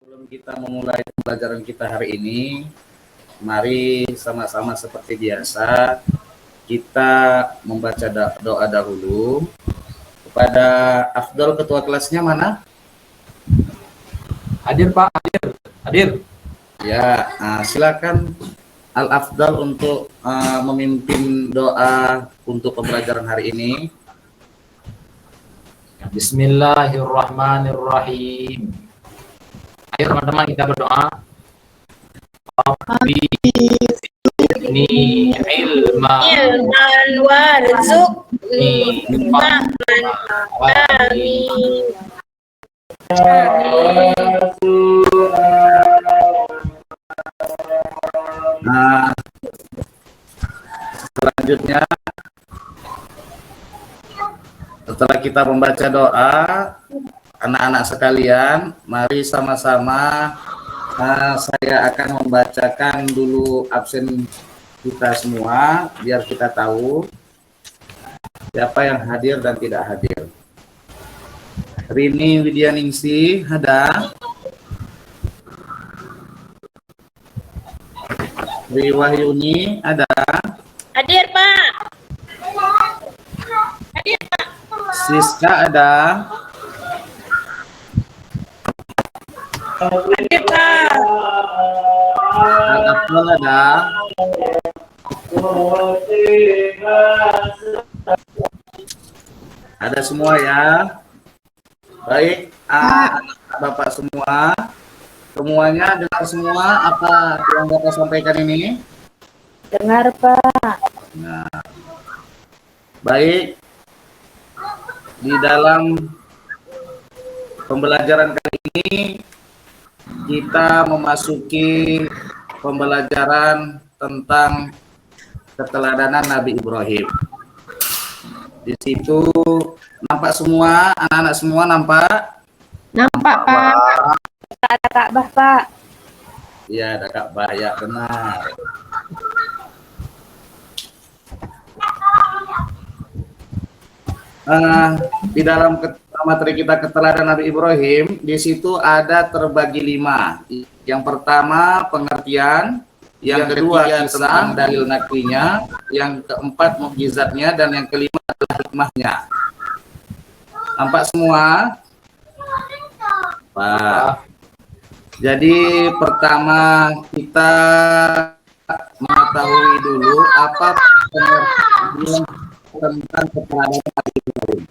Sebelum kita memulai pembelajaran kita hari ini, mari sama-sama seperti biasa kita membaca doa dahulu kepada Afdal. Ketua kelasnya mana? Hadir Pak, hadir. Ya, silakan Al Afdal untuk memimpin doa untuk pembelajaran hari ini. Bismillahirrahmanirrahim. Ayo teman-teman kita berdoa. Rabbi zidni ilman warzuqni fahman. Amin. Nah, selanjutnya setelah kita membaca doa, anak-anak sekalian, mari sama-sama saya akan membacakan dulu absen kita semua biar kita tahu siapa yang hadir dan tidak hadir. Rini Widyaningsih ada. Ri Wahyuni ada. Hadir Pak. Hadir Pak. Siska ada. Hadir Pak. Al-Afdal ada. Ada semua ya. Baik, Bapak semua, semuanya dengar semua apa yang Bapak sampaikan ini? Dengar Pak. Nah, baik, di dalam pembelajaran kali ini kita memasuki pembelajaran tentang keteladanan Nabi Ibrahim. Di situ nampak semua, anak-anak semua nampak? Nampak Pak. Ada Ka'bah Pak. Iya, ada Ka'bah, ya benar. Di dalam materi kita keteladanan Nabi Ibrahim, di situ ada terbagi 5. Yang pertama pengertian, yang kedua tentang dalil naklinya, yang keempat mukjizatnya, dan yang kelima adalah hikmahnya. Nampak semua? Pak. Jadi pertama kita mengetahui dulu apa pengertian tentang keteladanan Nabi Ibrahim.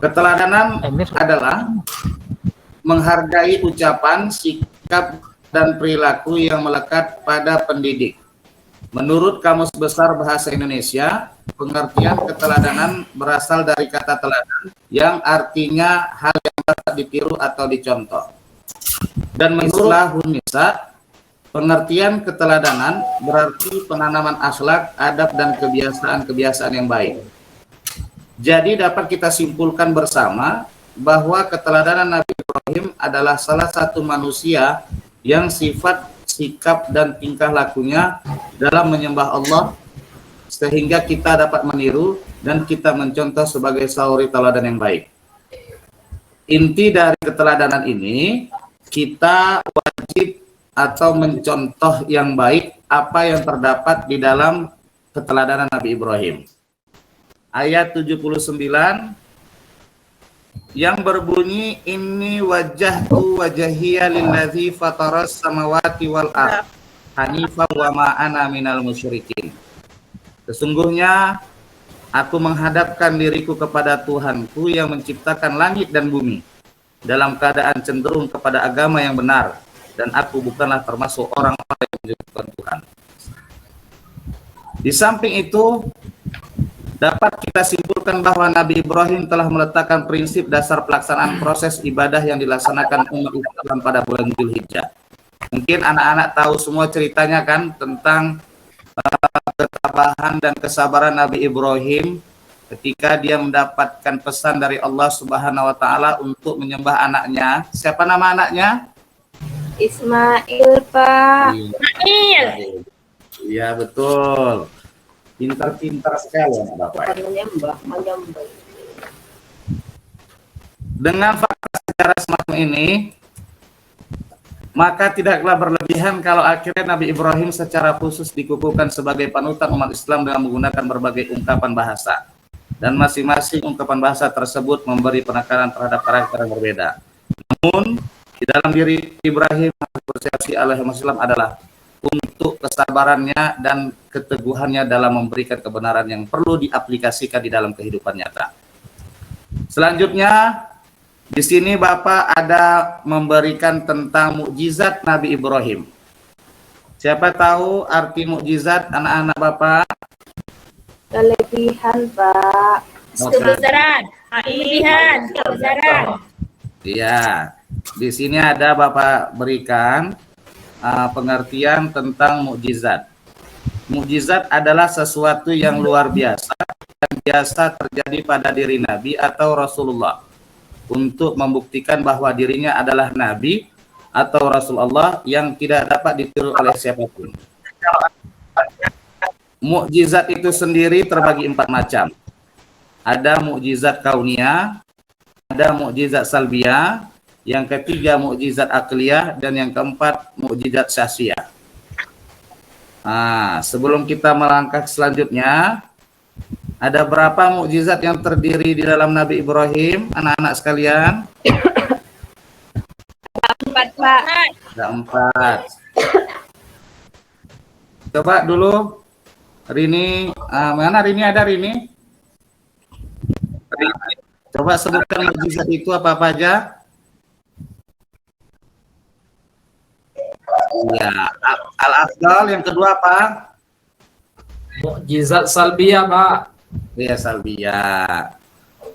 Keteladanan adalah menghargai ucapan, sikap, dan perilaku yang melekat pada pendidik. Menurut Kamus Besar Bahasa Indonesia, pengertian keteladanan berasal dari kata teladan yang artinya hal yang dapat ditiru atau dicontoh. Dan menurut Lahun Nisa, pengertian keteladanan berarti penanaman akhlak, adab, dan kebiasaan-kebiasaan yang baik. Jadi dapat kita simpulkan bersama bahwa keteladanan Nabi Ibrahim adalah salah satu manusia yang sifat, sikap, dan tingkah lakunya dalam menyembah Allah sehingga kita dapat meniru dan kita mencontoh sebagai sauri teladan yang baik. Inti dari keteladanan ini, kita wajib atau mencontoh yang baik apa yang terdapat di dalam keteladanan Nabi Ibrahim. Ayat 79 yang berbunyi inni wajjahtu wajhiya lillazi fataras samawati wal ardh hanifan wa ma ana minal musyrikin. Sesungguhnya aku menghadapkan diriku kepada Tuhanku yang menciptakan langit dan bumi dalam keadaan cenderung kepada agama yang benar, dan aku bukanlah termasuk orang-orang yang menyekutukan Tuhan. Di samping itu, dapat kita simpulkan bahwa Nabi Ibrahim telah meletakkan prinsip dasar pelaksanaan proses ibadah yang dilaksanakan umat Islam pada bulan Dzulhijjah. Mungkin anak-anak tahu semua ceritanya kan tentang ketabahan dan kesabaran Nabi Ibrahim ketika dia mendapatkan pesan dari Allah Subhanahu wa taala untuk menyembah anaknya. Siapa nama anaknya? Ismail Pak. Ismail. Iya, betul. Pintar-pintar sekali anak Bapak. Menyembah. Dengan fakta bicara semacam ini, maka tidaklah berlebihan kalau akhirnya Nabi Ibrahim secara khusus dikukuhkan sebagai panutan umat Islam dengan menggunakan berbagai ungkapan bahasa. Dan masing-masing ungkapan bahasa tersebut memberi penekanan terhadap karakter yang berbeda. Namun, di dalam diri Ibrahim persepsi alaihi wasallam adalah untuk kesabarannya dan keteguhannya dalam memberikan kebenaran yang perlu diaplikasikan di dalam kehidupan nyata. Selanjutnya, di sini Bapak ada memberikan tentang mukjizat Nabi Ibrahim. Siapa tahu arti mukjizat anak-anak Bapak? Kelebihan, Pak. Kebesaran, kelebihan, kebesaran. Iya, di sini ada Bapak berikan pengertian tentang mukjizat. Mukjizat adalah sesuatu yang luar biasa dan biasa terjadi pada diri Nabi atau Rasulullah untuk membuktikan bahwa dirinya adalah Nabi atau Rasulullah yang tidak dapat ditiru oleh siapapun. Mukjizat itu sendiri terbagi 4 macam. Ada mukjizat kauniyah, ada mukjizat salbiyah, yang ketiga mukjizat akliyah, dan yang keempat mukjizat syahsiyah. Nah, sebelum kita melangkah selanjutnya, ada berapa mukjizat yang terdiri di dalam Nabi Ibrahim, anak-anak sekalian? 4, Pak. Ada 4. Coba dulu Rini, mana Rini, ada Rini? Coba sebutkan mukjizat itu apa aja? Ya, al-afdal, yang kedua apa? Mukjizat salbiyah, Pak. Ya, salbiyah.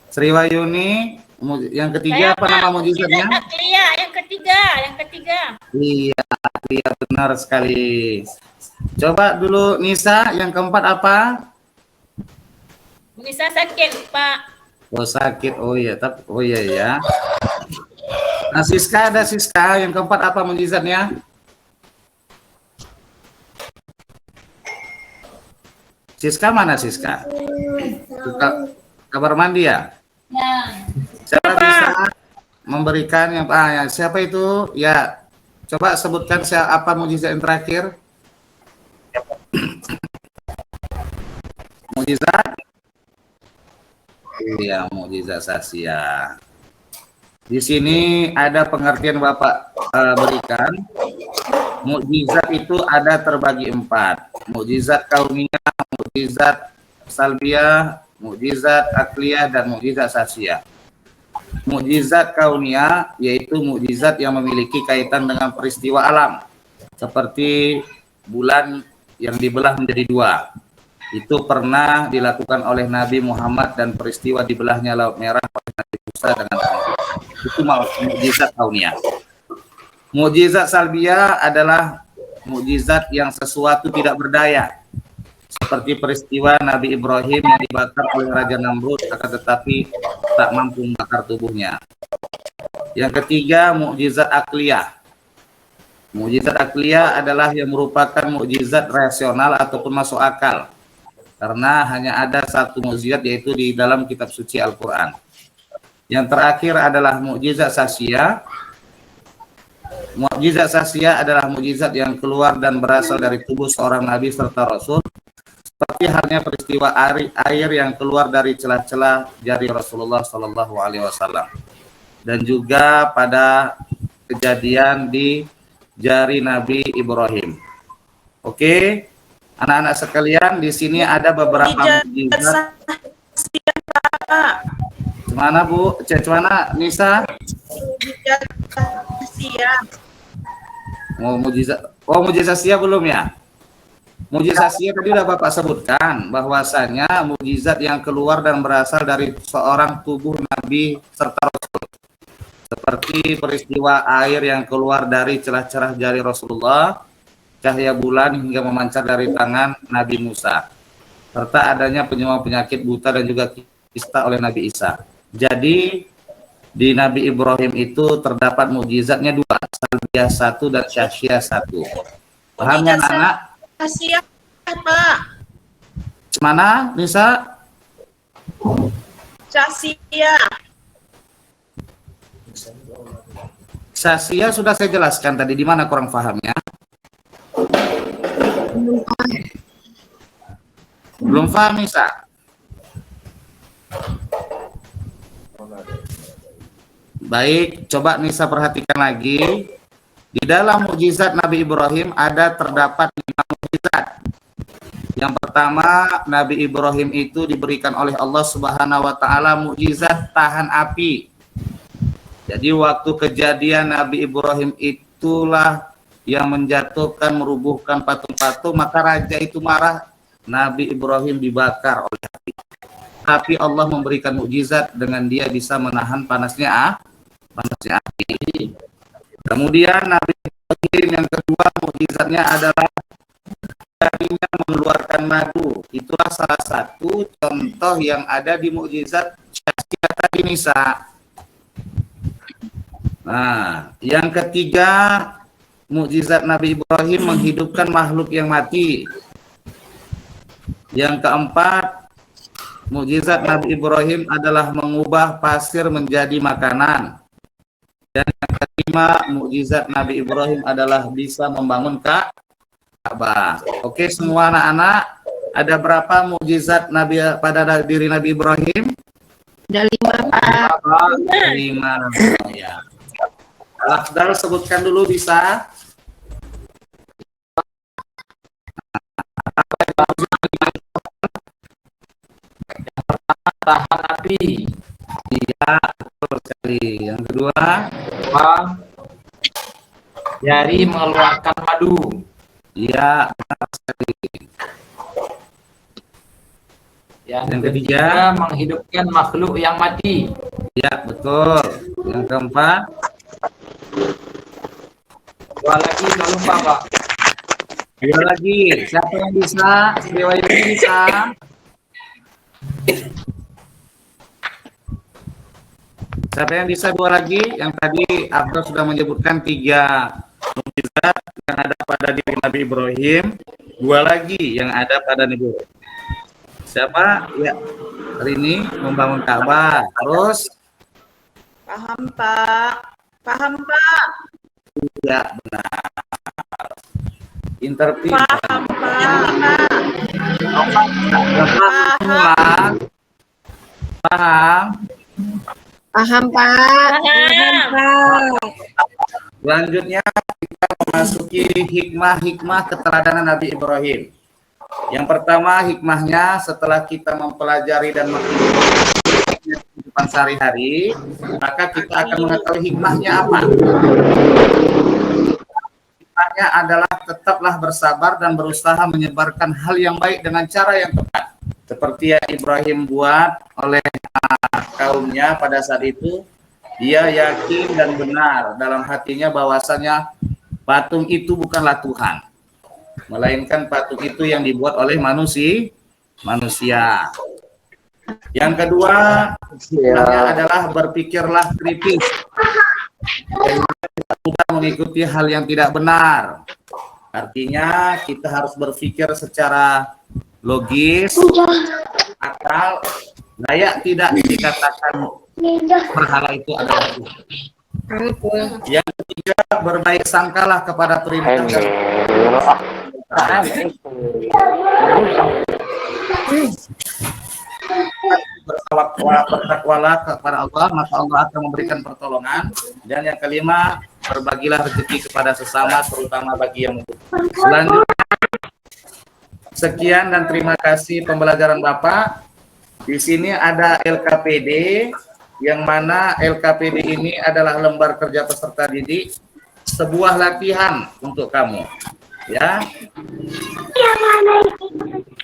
Sri Wayuni, yang ketiga apa nama mukjizatnya? Akliyah, yang ketiga. Iya, benar sekali. Coba dulu Nisa, yang keempat apa? Bisa sakit, Pak. Oh, sakit. Oh iya, ya. Nah, Siska, ada Siska, yang keempat apa mukjizatnya? Siska mana Siska? Kabar mandi ya? Ya. Siapa bisa memberikan yang siapa itu? Ya, coba sebutkan apa mukjizat yang terakhir? Mukjizat? Iya, mukjizat syahsiyah. Di sini ada pengertian Bapak berikan. Mukjizat itu ada terbagi 4. Mukjizat kauniyah, mukjizat salbiyah, mukjizat akliyah, dan mukjizat syahsiyah. Mukjizat kauniyah yaitu mukjizat yang memiliki kaitan dengan peristiwa alam, seperti bulan yang dibelah menjadi 2. Itu pernah dilakukan oleh Nabi Muhammad, dan peristiwa dibelahnya Laut Merah oleh Nabi Musa dengan itu mukjizat kauniyah. Mukjizat salbiyah adalah mukjizat yang sesuatu tidak berdaya, seperti peristiwa Nabi Ibrahim yang dibakar oleh Raja Namrud akan tetapi tak mampu membakar tubuhnya. Yang ketiga, mukjizat akliyah. Mukjizat akliyah adalah yang merupakan mukjizat rasional ataupun masuk akal, karena hanya ada satu mukjizat, yaitu di dalam kitab suci Al-Quran. Yang terakhir adalah mukjizat syahsiyah. Mukjizat syahsiyah adalah mukjizat yang keluar dan berasal dari tubuh seorang nabi serta rasul, seperti halnya peristiwa air yang keluar dari celah-celah jari Rasulullah Shallallahu Alaihi Wasallam, dan juga pada kejadian di jari Nabi Ibrahim. Oke, anak-anak sekalian, di sini ada beberapa mukjizat. Mana Bu? Mana Nisa? Oh, mukjizat syahsiyah belum ya? Mukjizat syahsiyah tadi udah Bapak sebutkan bahwasanya mukjizat yang keluar dan berasal dari seorang tubuh Nabi serta Rasul, seperti peristiwa air yang keluar dari celah-celah jari Rasulullah, cahaya bulan hingga memancar dari tangan Nabi Musa, serta adanya penyembuhan penyakit buta dan juga kista oleh Nabi Isa. Jadi di Nabi Ibrahim itu terdapat mukjizatnya 2, salbiyah 1 dan syahsiyah 1. Paham ya anak? Syahsiyah, Pak. Mana Nisa? Syahsiyah. Sasia sudah saya jelaskan tadi, di mana kurang pahamnya? Belum paham, Nisa? Baik, coba Nisa perhatikan lagi. Di dalam mukjizat Nabi Ibrahim terdapat 5 mukjizat. Yang pertama, Nabi Ibrahim itu diberikan oleh Allah Subhanahu wa taala mukjizat tahan api. Jadi waktu kejadian Nabi Ibrahim itulah yang menjatuhkan, merubuhkan patung-patung, maka raja itu marah, Nabi Ibrahim dibakar oleh api. Tapi Allah memberikan mukjizat dengan dia bisa menahan panasnya api. Kemudian Nabi Ibrahim yang kedua mukjizatnya adalah darinya mengeluarkan madu. Itulah salah satu contoh yang ada di mukjizat Syaskia tadi, Nisa. Nah, yang ketiga mukjizat Nabi Ibrahim menghidupkan makhluk yang mati. Yang keempat, mukjizat Nabi Ibrahim adalah mengubah pasir menjadi makanan. Dan yang kelima, mukjizat Nabi Ibrahim adalah bisa membangun Ka'bah. Oke, semua anak-anak, ada berapa mukjizat Nabi pada diri Nabi Ibrahim? Ada 5, Pak. 5. Ya. Al-Afdal sebutkan dulu bisa. Tahan api. Iya, betul sekali. Yang kedua, Jari mengeluarkan madu. iya, benar sekali. Yang Yang ketiga, ketiga, menghidupkan makhluk yang mati. iya, betul. Yang keempat, Dua lagi, jangan lupa, Pak. dua lagi. Siapa yang bisa? Riwayat ini bisa. Siapa yang bisa dua lagi? Yang tadi Abdul sudah menyebutkan 3 mukjizat yang ada pada diri Nabi Ibrahim, 2 lagi yang ada pada Nabi Ibrahim. Siapa? Ya, hari ini membangun Ka'bah. Terus? Paham, Pak. Paham, Pak. Ya, benar. Interview. Paham, Pak. Paham. Paham. Paham, Pak. Paham. Selanjutnya kita memasuki hikmah-hikmah keteladanan Nabi Ibrahim. Yang pertama hikmahnya setelah kita mempelajari dan mengikuti kehidupan sehari-hari, maka kita akan mengetahui hikmahnya apa. Hikmahnya adalah tetaplah bersabar dan berusaha menyebarkan hal yang baik dengan cara yang tepat. Seperti yang Ibrahim buat oleh kaumnya pada saat itu, dia yakin dan benar dalam hatinya bahwasanya patung itu bukanlah Tuhan, melainkan patung itu yang dibuat oleh manusia. Yang kedua, hikmahnya adalah berpikirlah kritis, tidak mudah mengikuti hal yang tidak benar. Artinya kita harus berpikir secara logis, akal, layak tidak dikatakan berhala itu adalah Tuhan. Yang ketiga, berbaik sangkalah kepada perintah dan bertakwalah kepada Allah, maka Allah akan memberikan pertolongan. Dan yang kelima, berbagilah rezeki kepada sesama, terutama bagi yang membutuhkan. Selanjutnya, sekian dan terima kasih pembelajaran Bapak. Di sini ada LKPD, yang mana LKPD ini adalah lembar kerja peserta didik, sebuah latihan untuk kamu. Ya.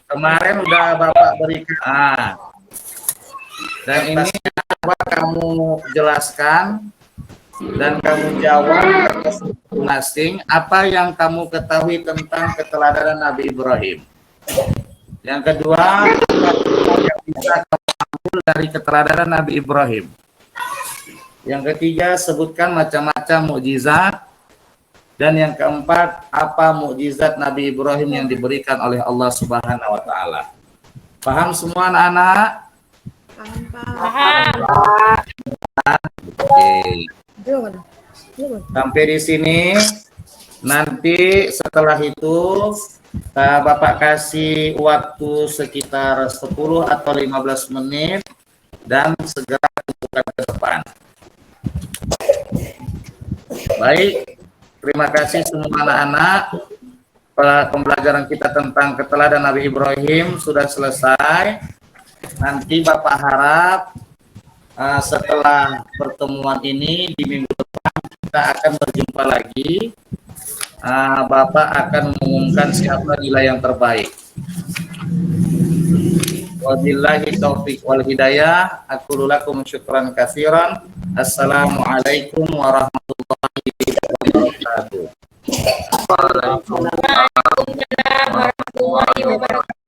Kemarin udah Bapak berikan. Dan ini coba kamu jelaskan dan kamu jawab masing-masing apa yang kamu ketahui tentang keteladanan Nabi Ibrahim. Yang kedua, yang bisa kamu ambil dari keteladanan Nabi Ibrahim. Yang ketiga, sebutkan macam-macam mukjizat. Dan yang keempat, apa mukjizat Nabi Ibrahim yang diberikan oleh Allah Subhanahu wa taala. Paham semua anak-anak? Paham. Oke. Sampai di sini. Nanti setelah itu Bapak kasih waktu sekitar 10 atau 15 menit dan segera tunjukkan ke depan. Baik, terima kasih semua anak-anak. Pembelajaran kita tentang keteladanan Nabi Ibrahim sudah selesai. Nanti Bapak harap setelah pertemuan ini di minggu depan kita akan berjumpa lagi. Bapak akan mengumumkan siapa nilai yang terbaik. Wabillahi taufiq wal hidayah. Aqulu lakum syukran katsiran. Assalamualaikum warahmatullahi wabarakatuh. Waalaikumsalam warahmatullahi wabarakatuh.